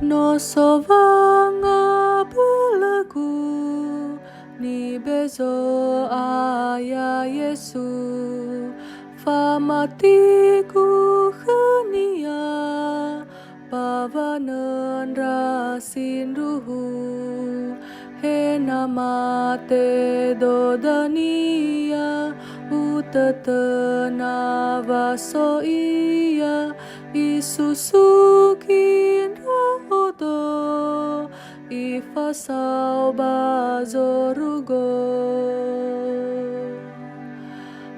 No sovanga belagu ni bezo aya Yesu famatiku khania pavanan rasin ruhu he namate dodania utatana vasoia isusukin rodo ifasau bazorugo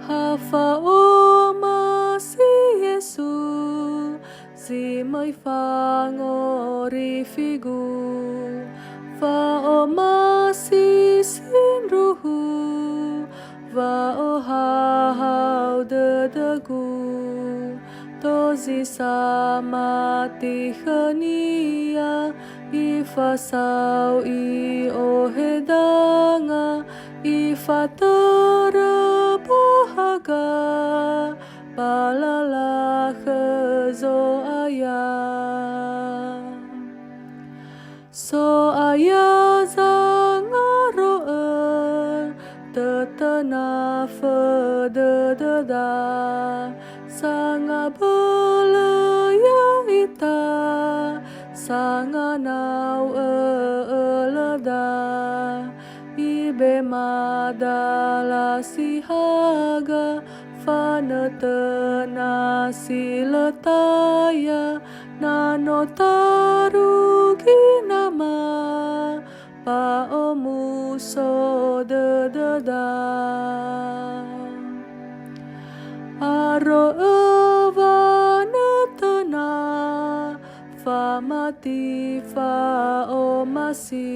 hafa oma si Yesu zimay fangorifigu fa oma si sinruhu va ohau dedagu tozi samati khania ifasau i ohedanga ifaterabahaga palala khezo aya so aya zangaroen tetena fedededa sanga belaya ita sanga nau eleda ibe madala sihaga fanetena siletaya nanotarugi nama pa omuso dededa aro evanetena famati fa omasi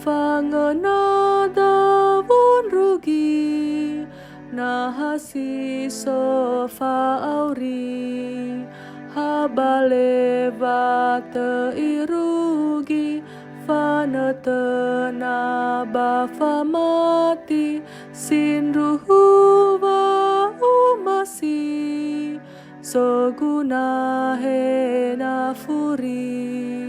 fangenada von rugi nahasi sofa auri habaleva teirugi fanetena bafamati sinruhu va umasi soguna hena furi